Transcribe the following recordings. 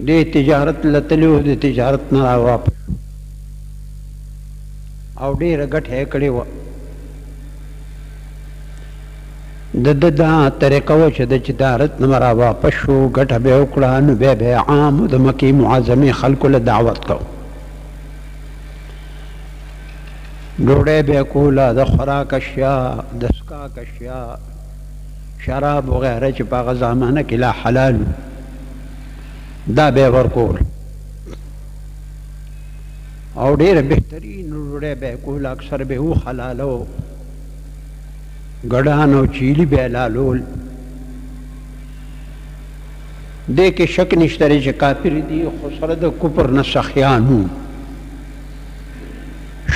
دې تجارت لتلو د تجارت نه راواپس او ډېره ګټه یې کړې وه د دا طریقه وه چې د تجارت نه راواپس شو ګټه به یې وکړه نو بیا به یې عامو د مکې معظمې خلکو له دعوت کو ډوډۍ به یې کوله د خوراک اشیاء د څښاک اشیاء شراب وغیره چې په هغه زمانه کې لا حلال دا به یې ورکول او ډېره بهترین ډوډۍ به یې کوله اکثر به یې وحلالو ګډان او چیلي به یې لالول دې کې شک نشته دی چې کافر دي خو سره د کفر نه سخیان وو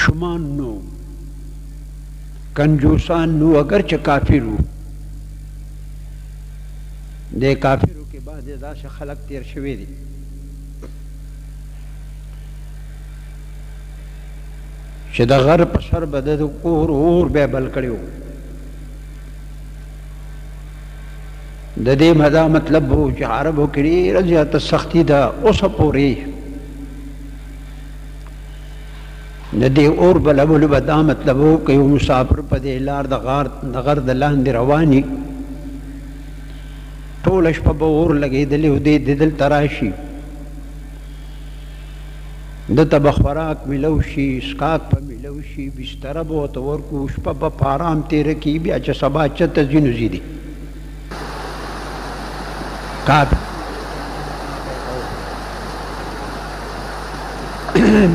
شمان نو کنجوسان نو اگرچه کافر وو دې کافرو کې بعضې داسې خلک تیر شوي دي چې د غر په سر به د کور اور به یې بل کړی و د دې دا مطلب و چې عربو کې ډېره زیاته سختي ده اوسه پورې د دې اور بلولو به دا مطلب و که یو مسافر په دې لار د غر د لاندې رواني ټوله شپه به اور لګېدلی و دې دلته راشي دته به خوراک میلو شي څښاک به میلو شي بستره به ورته ورکړو شپه به په ارام تېره کړي بیا چې سبا چته ځي نو ځي دي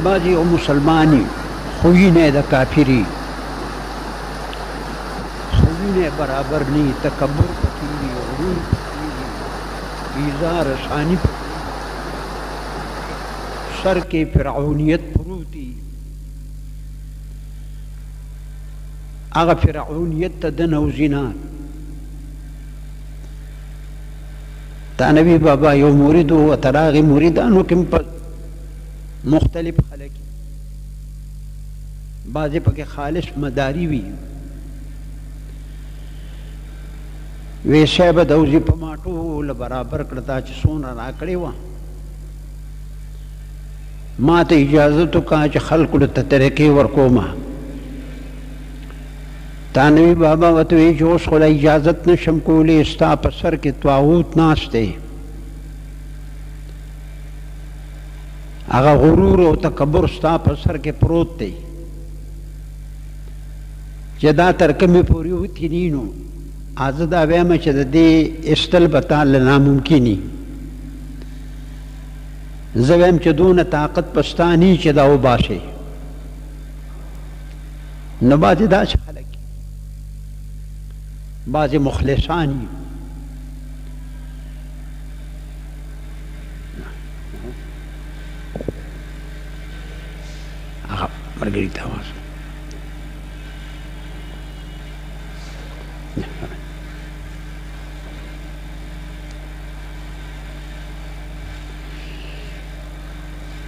بعضې یو مسلماني خویونه یې د کافري خویونه یې برابر نه وي تکبر پکې وي غرور پکې وي ایذا رساني پکې سر کې فرعونیت پروت وي هغه فرعونیت ته دنه او زنا تا نبی بابا یو مرید و تر هغې مریدانو کې مختلف خلک بعضې پکې خالص مداري وي وی صاحبه د وظیفه ما ټوله برابر کړه تا چې څومره راکړې وه ما ته اجازت وکړه چې خلکو ته طریقې ورکومه تا نبی بابا ورته وایي چې اوس خو له اجازت نشم کولی ستا په سر کې طاغوت ناست دی هغه غرور او تکبر ستا په سر کې پروت دی چې دا تر کومې پورې وتیني نو زه دا وایم چې د دې ایستل به تا له ناممکني زه وایم چې دونه طاقت په ستا نه چې دا وباسې نو بعضې داسې خلک بعضې مخلصان وي هغه ملګري ته واس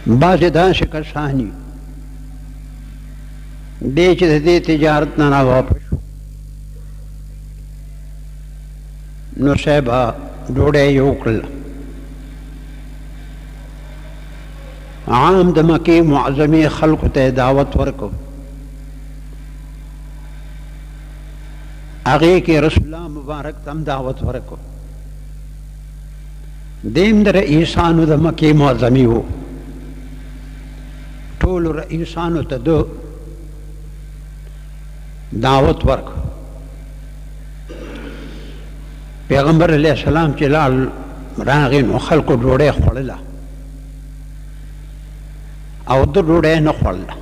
بعضې داسې کسان وي دی چې د دې تجارت نه راواپس شو نو صاحبه ډوډۍ یې وکړله عام د مکې معظمې خلکو ته یې دعوت ورکړو هغې کې رسول الله مبارک ته هم دعوت ورکړو دیم د رئیسانو د مکې معظمې و ټولو رئیسانو ته د دعوت ورکړو پیغمبر علیه السلام چې لاړ راغی نو خلکو ډوډۍ خوړله او د ډوډۍ نه خوړله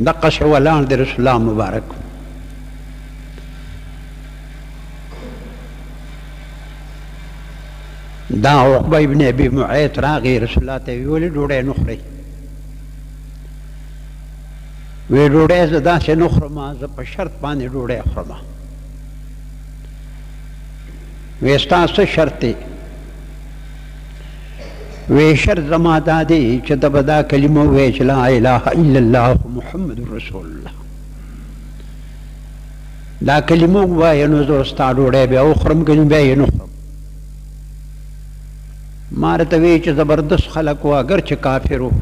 دقسې ولاړ د رسول الله مبارک دا عقبه ابن ابي معيط راغی رسول الله ته ویې ولې ډوډۍ نه خورئ وی ډوډۍ زه داسې نه خورم زه په شرط باندې ډوډۍ خورم وی ستا څه شرط دی وی شرط زما دا دی چې ته به دا کلمه ووایې چې لا اله الا الله محمد رسول الله دا کلمه ووایې نو زه ستا ډوډۍ بیا وخورم که بیا یې نه خورم ما راته وی چې زبردست خلک وو اگر چې کافر وو.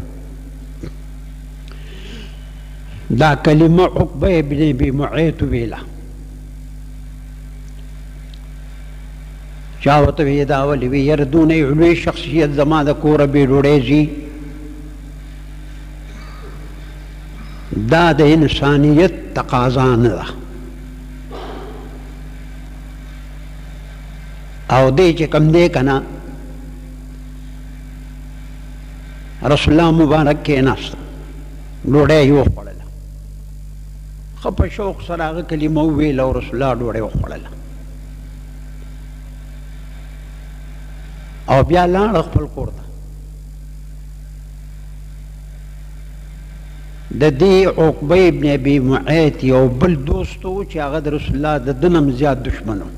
دا کلمه عقبه ابن ابي معيط ویله. چا ورته وی دا ولې وی یاره دونه علوي شخصیت زما د کوره بې ډوډۍ ځي. دا د انسانیت تقاضا نه ده. او دی چې کم دی که نه رسول الله مبارک کېناست ډوډۍ یې وخوړله. ښه په شوق سره هغه کلمه وویله او رسول الله ډوډۍ وخوړله او بیا لاړه خپل کور ته. د دې عقبه ابن ابي معيط یو بل دوست و چې هغه د رسول الله د ده نه هم زیات دشمن و.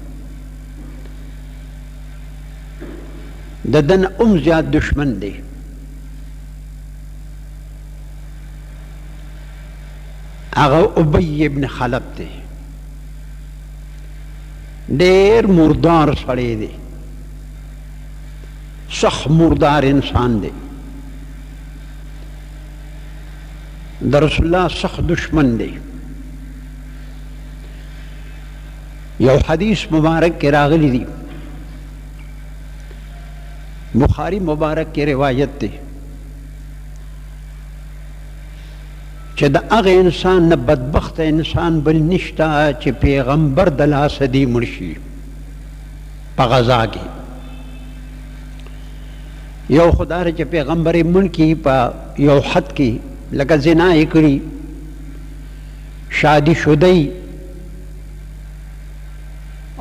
د ده نه هم زیات دشمن دی. هغه ابی ابن خلف دی. ډېر مردار سړی دی. سخت مردار انسان دی. د رسول الله سخت دشمن دی. یو حدیث مبارک کې راغلی دی، بخاری مبارک کې روایت دی چې د هغه انسان نه بدبخت انسان بل نشته چې پیغمبر د لاسه دی مړ شي په غزا کې. یو خدای چې پیغمبر یې مړ کړي په یو حد کې، لکه زنا یې کړي، شادي شدی،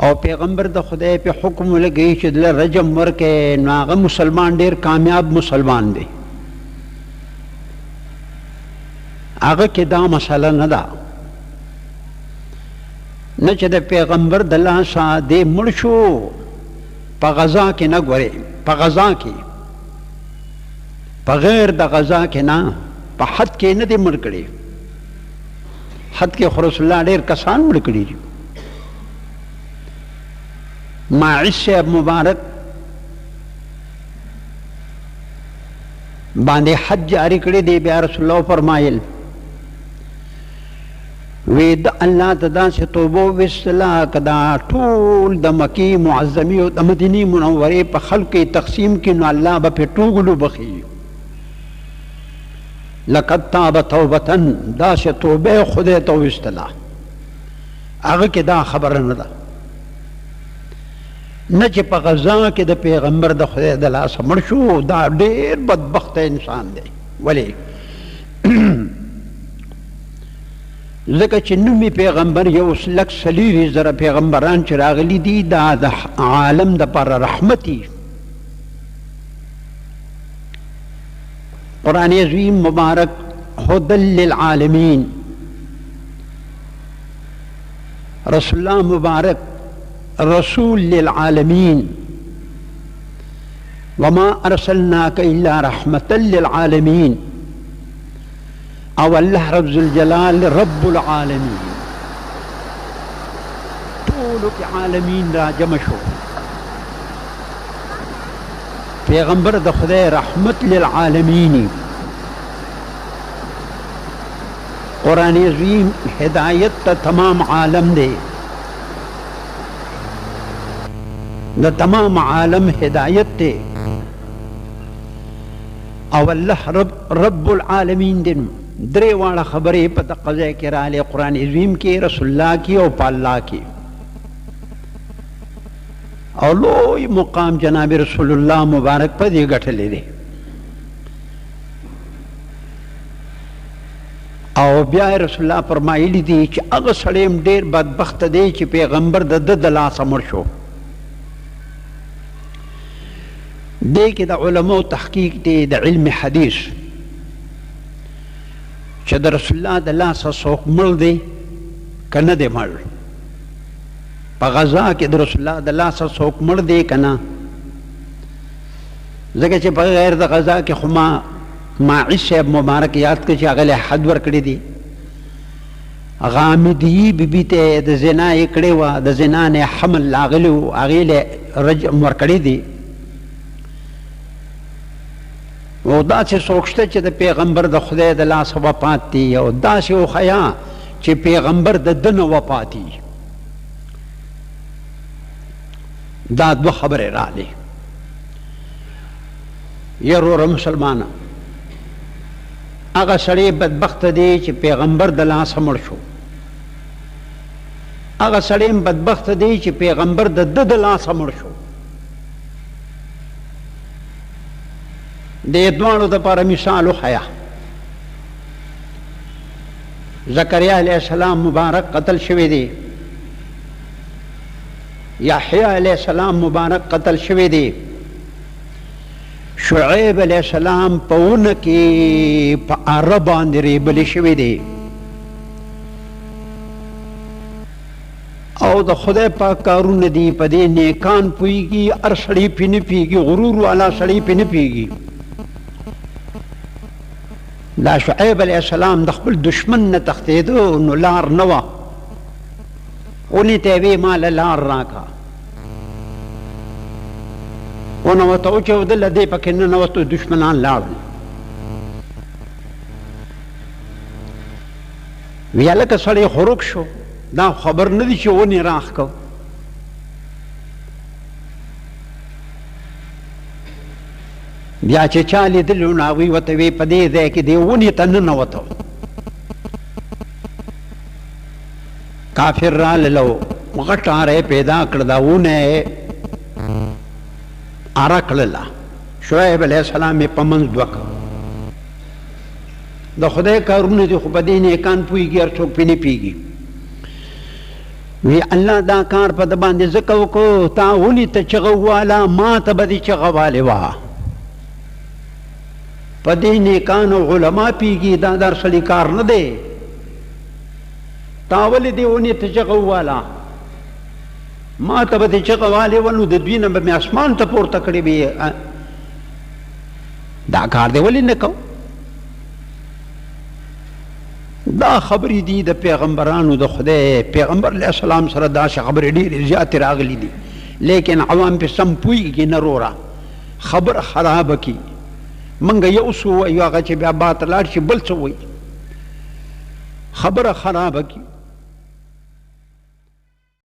او پیغمبر د خدای په حکم ولګي چې دله رجم ورکړي، نو هغه مسلمان ډېر کامیاب مسلمان دی. هغه کې دا مسله نه ده نه چې د پیغمبر د لاسه دی مړ شو په غزا کې نه ګورې، په غزا کې، په غیر د غزا کې نه، په حد کې نه دی مړ کړی. حد کې خو رسول الله ډېر کسان مړ کړي دي. ماعز صاحب مبارک باندې حد جاری کړی دی. بیا رسول الله فرمایل وی د الله ته داسې توبه وویستله که دا ټول د مکې معظمې او د مدینې منورې په خلکو یې تقسیم کړي نو الله به پرې ټول وبخي. لقد تاب توبة، داسې توبه خدای ته وویستله. هغه کې دا خبره نه ده نه چې په غزا کې د پیغمبر د خدای د لاسه مړ شو. دا ډېر بدبخته انسان دی. ولې؟ ځکه چې نومي پیغمبر یو لک څلېرویشت زره پیغمبران چې راغلي دي دا د عالم دپاره رحمت دي. قرآن عظیم مبارک هدى للعالمین، رسول الله مبارک رسول للعالمین، وما ارسلناک الا رحمة للعالمین، او الله رب ذوالجلال رب العالمین. ټولو کې عالمین را جمع شو. پیغمبر د خدای رحمت للعالمین. قرآن عظیم ہدایت تا تمام عالم دے، دا تمام عالم ہدایت دے. او اللہ رب العالمین دے. درے والا خبریں پا دقضے کرالے قرآن عظیم کی، رسول اللہ کی او پا اللہ کی. او لوی مقام جناب رسول اللہ مبارک پا دی گٹھلے دے. او بیا رسول الله فرمایلی دی چې هغه سړی هم ډېر بدبخته دی چې پیغمبر د ده د لاسه مړ شو. دې کې د علماو تحقیق دی د علم حدیث چې د رسول الله د لاسه څوک مړ دی که نه دی مړ. په غزا کې د رسول الله د لاسه څوک مړ دی که نه، ځکه چې په غیر د غزا کې خو ماعز صاحب مبارک یاد کړي چې هغه له حد ورکړی دي. غامدی بیبي ته د زنا یې کړې وه، د زنا نه حمل راغلی و، هغې له رجم ورکړی دي. نو داسې څوک شته چې د پیغمبر د خدای د لاسه وفات دي او داسې وښیه چې پیغمبر د ده نه وفات دي دا دوه خبرې راغلې یروره مسلمانه هغه سړی بدبخته دی چې پیغمبر د لاسه مړ شو هغه سړی بدبخته دی چې پیغمبر د ده د لاسه مړ شو دې دواړو دپاره مثال وښیه زکریا علیه السلام مبارک قتل شوی دی یحیی علیه السلام مبارک قتل شوی دی شعیب علیه السلام په ونه کې په اره باندې ریبلی شوی دی او د خدای پاک کارونه دي په دې نیکان پوهېږي هر سړی پې نه پوهېږي غرور والا سړی پې نه پوهېږي دا شعیب علیه السلام د خپل دشمن نه تښتېده نو لار نه وه اونې ته یې ویې ماله لار راکړه ونوته وچودله دی پکې ننوتو دشمنان لاړل وی هلکه سړی خو شو دا خبر نه دی چې ونې راخ کو بیا چې چا لیدلي نو هغوی ورته وی په دې ځای کې دې ونې ته ننوته کافر راللو غټ اره پیدا کړه دا ونه یې اره کړله شعیب علیه السلام یې په منځ دوه کړه د خدای کارونه دي خو په دې نیکان پوهېږي هر څوک پې نه پوهېږي وی الله دا کار په ده باندې ځکه وکړو تا ونې ته چغه وواله ما ته به دې چغه والې وه په دې نیکانو علما پوهېږي دا د هر سړي کار نه دی تا ولې دې ونې ته چغه وواله ما ته به دې چغه والې وه نو د دوی نه به مې اسمان ته پورته کړې وي دا کار دی ولې نه کوو دا خبرې دي د پیغمبرانو د خدای پیغمبر علیه السلام سره داسې خبرې ډېرې زیاتې راغلي دي لیکن عوام پې سم پوهېږي نه روره خبره خرابه کي موږ یو څه ووایو هغه چې بیا باطل لاړ شي بل څه وایي خبره خرابه کي